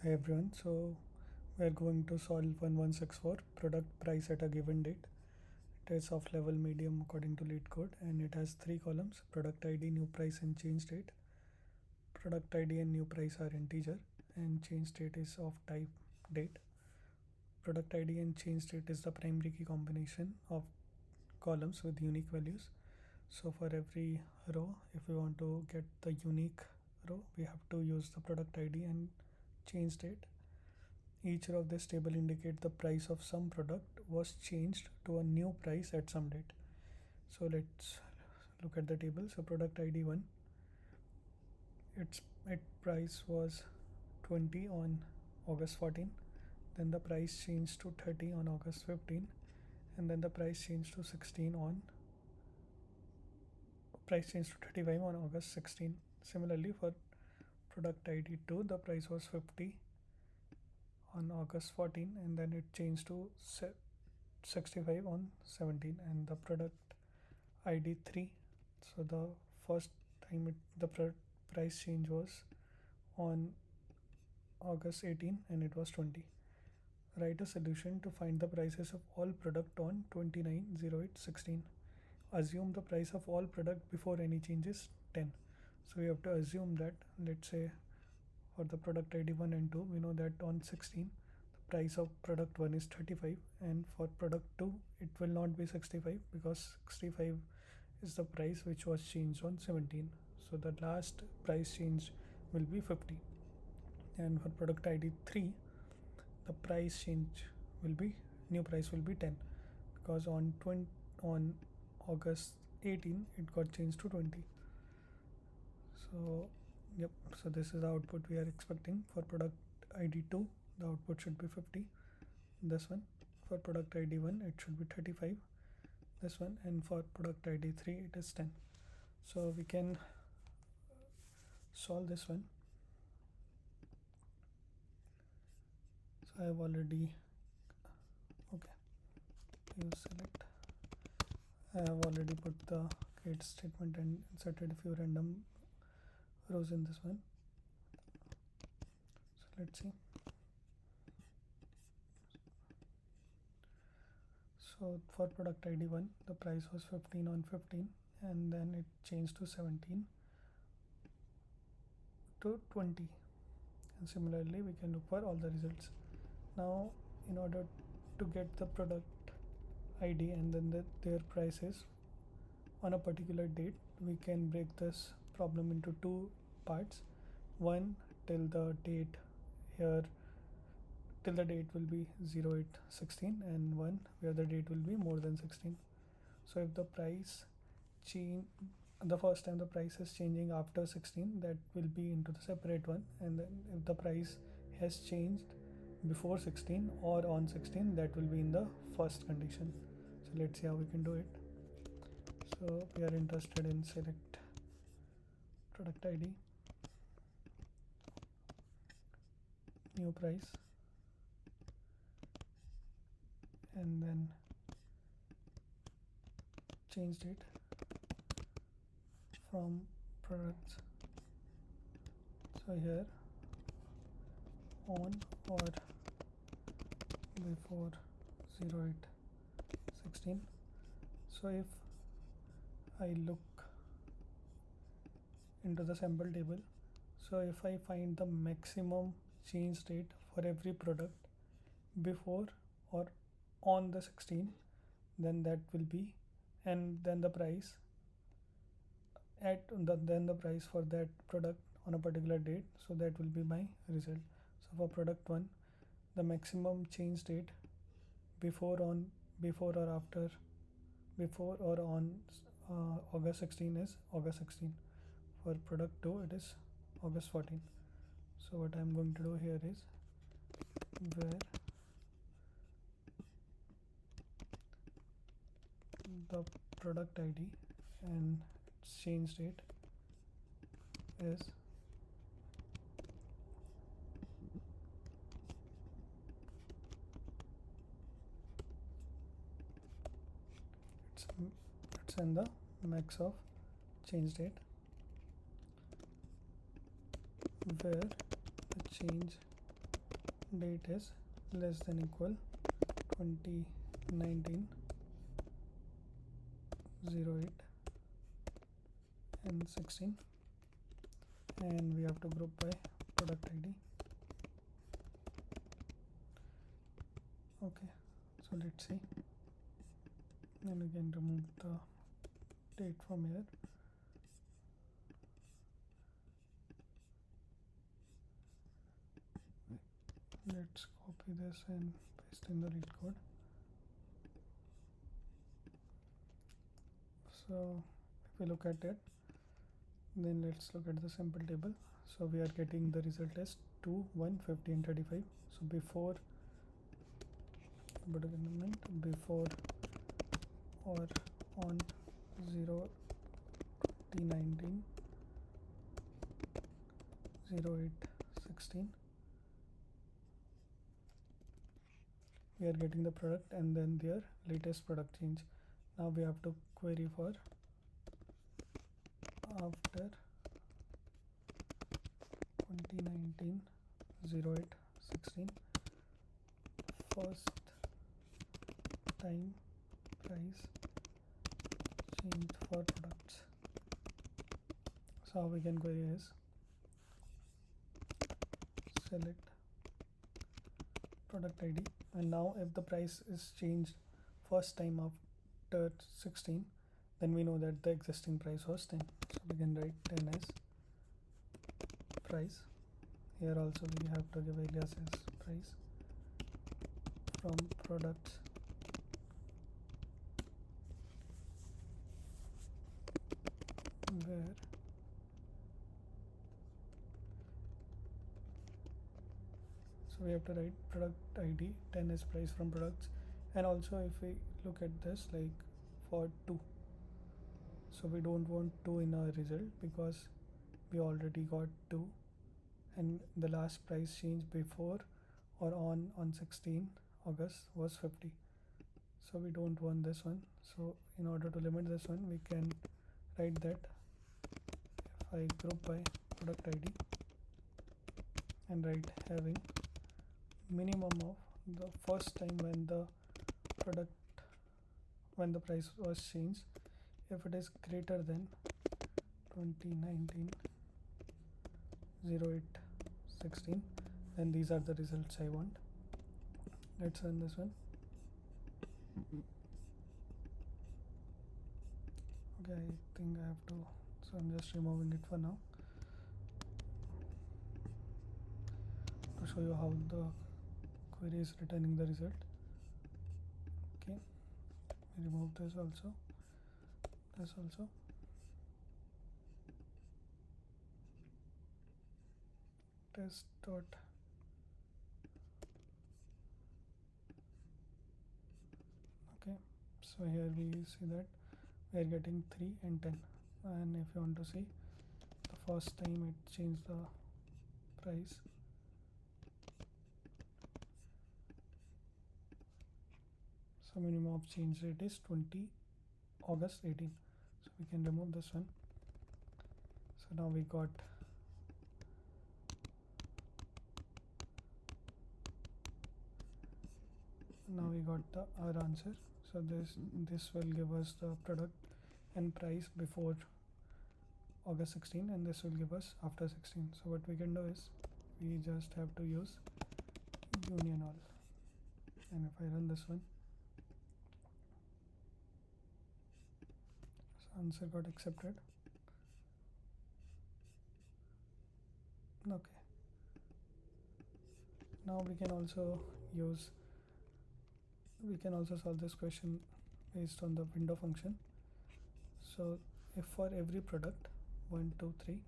Hi everyone, so we are going to solve 1164 product price at a given date. It is of level medium according to lead code and it has three columns: product ID, new price and change date. Product ID and new price are integer and change date is of type date. Product ID and change date is the primary key combination of columns with unique values. So for every row, if we want to get the unique row, we have to use the product ID and change date. Each row of this table indicates the price of some product was changed to a new price at some date. So let's look at the table. So product ID 1, its price was 20 on August 14. Then the price changed to 30 on August 15, and then the price changed to 35 on August 16. Similarly, for product ID 2, the price was 50 on August 14, and then it changed to 65 on 17. And the product ID 3, so the first time the price change was on August 18 and it was 20. Write a solution to find the prices of all product on 29/08/16. Assume the price of all product before any changes 10. So we have to assume that, let's say for the product ID 1 and 2, we know that on 16 the price of product 1 is 35, and for product 2 it will not be 65 because 65 is the price which was changed on 17. So the last price change will be 50. And for product ID 3, the price change will be, new price will be 10, because on August 18 it got changed to 20. So yep, so this is the output we are expecting. For product ID 2, the output should be 50, this one. For product ID 1, it should be 35, this one. And for product ID 3, it is 10. So we can solve this one. So I have already, okay, you select, I have already put the create statement and inserted a few random rows in this one. So let's see. So for product ID 1, the price was 15 on 15, and then it changed to 17 to 20. And similarly, we can look for all the results. Now, in order to get the product ID and then their prices on a particular date, we can break this problem into two parts. One, till the date here, till the date will be 08/16, and one where the date will be more than 16. So if the price change, the first time the price is changing after 16, that will be into the separate one. And then if the price has changed before 16 or on 16, that will be in the first condition. So let's see how we can do it. So we are interested in select product ID, new price, and then change date from products. So here on or before 08/16. So if I look into the sample table, so if I find the maximum change date for every product before or on the 16, then that will be, and then the price then the price for that product on a particular date, so that will be my result. So for product 1, the maximum change date before or after, before or on August 16 is August 16. For product 2, it is August 14. So what I'm going to do here is, where the product ID and its change date is it's in the max of change date, where the change date is less than equal 2019 08 and 16, and we have to group by product ID. Okay, so let's see, and we can remove the date from here. Let's copy this and paste in the read code. So if we look at it, then let's look at the sample table. So we are getting the result as 2, 1, 50 and 35. So before before or on 0 T19 08 16, we are getting the product and then their latest product change. Now we have to query for after 2019 08 16 first time price change for products. So how we can query is select product ID, and now if the price is changed first time after 16, then we know that the existing price was 10. So we can write 10 as price. Here also we have to give alias as price from products where so we have to write product ID 10 as price from products. And also if we look at this, like for 2, so we don't want 2 in our result because we already got 2 and the last price change before or on 16 August was 50, so we don't want this one. So in order to limit this one, we can write that if I group by product ID and write having minimum of the first time when the price was changed, if it is greater than 2019 08 16, then these are the results I want. Let's run this one. Okay, I think I have to, so I'm just removing it for now to show you how the query is returning the result. Okay, remove this also, test dot okay. So here we see that we are getting 3 and 10, and if you want to see the first time it changed the price, so minimum of change rate is 20 August 18, so we can remove this one. So now we got our answer. So this will give us the product and price before August 16, and this will give us after 16. So what we can do is we just have to use union all, and if I run this one, so answer got accepted. Okay, now we can also solve this question based on the window function. So if for every product 1 2 3,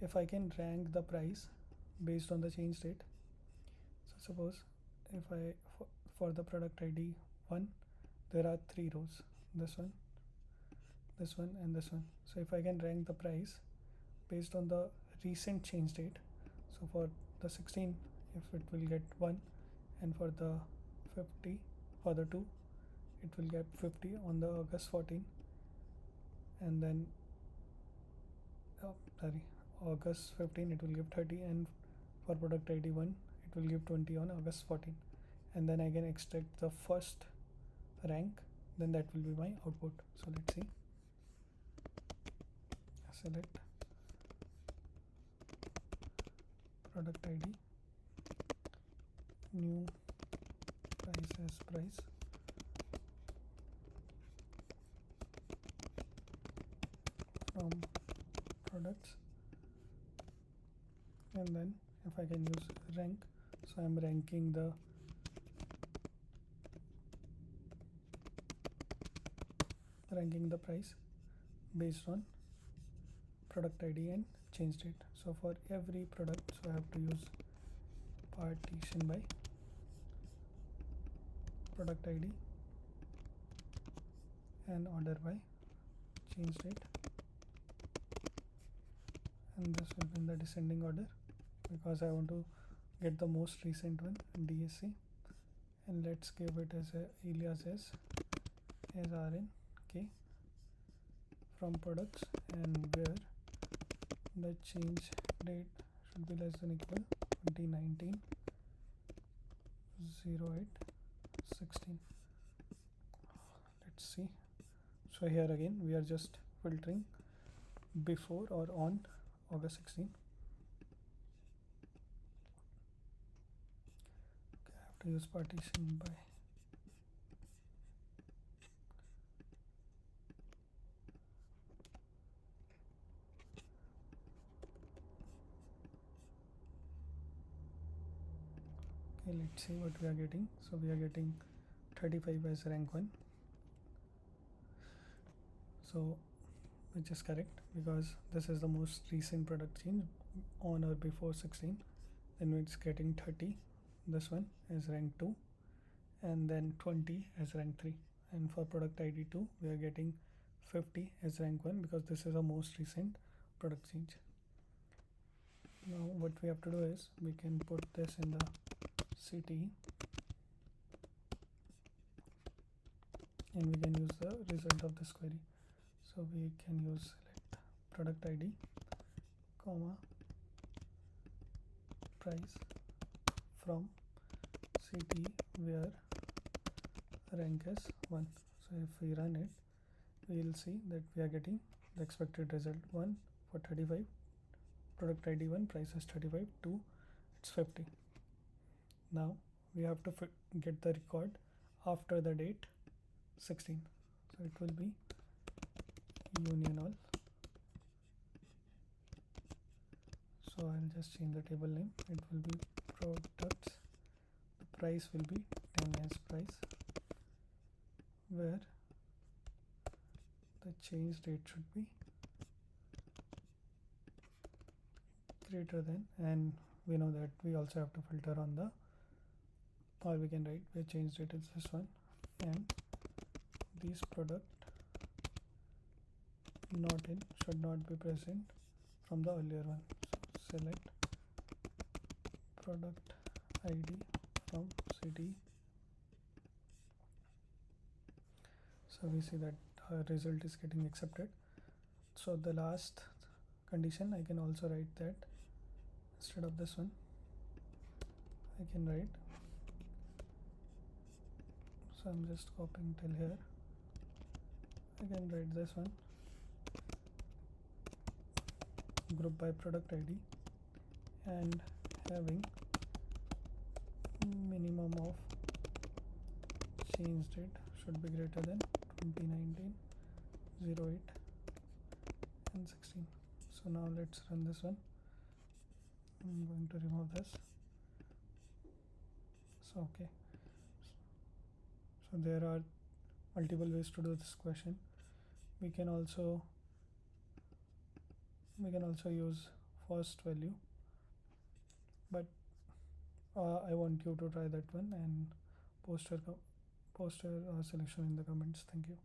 if I can rank the price based on the change date, so suppose if I for the product ID 1, there are 3 rows, this one, this one and this one. So if I can rank the price based on the recent change date, so for the 16 if it will get 1, and for the 50 for the 2 it will get 50 on the August 14, and then August 15 it will give 30, and for product ID 1 it will give 20 on August 14, and then I can extract the first rank, then that will be my output. So let's see, select product ID, new price as price, from products, and then if I can use rank, so I'm ranking the price based on product ID and change date. So for every product, so I have to use partition by product ID and order by change date, and this will be in the descending order because I want to get the most recent one, DSC, and let's give it as a alias as RN K from products, and where the change date should be less than equal 2019 08/16. Let's see. So here again we are just filtering before or on August 16. Okay, I have to use partition by. Okay, let's see what we are getting. So we are getting 35 as rank 1. So which is correct because this is the most recent product change on or before 16. Then it's getting 30, this one is rank 2, and then 20 as rank 3. And for product ID 2 we are getting 50 as rank 1 because this is the most recent product change. Now what we have to do is we can put this in the CTE and we can use the result of this query. So we can use select product ID comma price from CTE where rank is 1. So if we run it, we will see that we are getting the expected result 1 for 35, product ID 1, price is 35, 2 it's 50. Now we have to get the record after the date 16. So it will be union all. So I'll just change the table name. It will be products. The price will be 10 as price, where the change date should be greater than, and we know that we also have to filter on the, or we can write where change date is this one, and these product not in should not be present from the earlier one. So select product ID from city. So we see that our result is getting accepted. So the last condition I can also write that instead of this one I can write, so I'm just copying till here, I can write this one, group by product ID and having minimum of change date should be greater than 2019 08 and 16. So now let's run this one. I'm going to remove this. So okay, so there are multiple ways to do this question. We can also use first value, but I want you to try that one and post your selection in the comments. Thank you.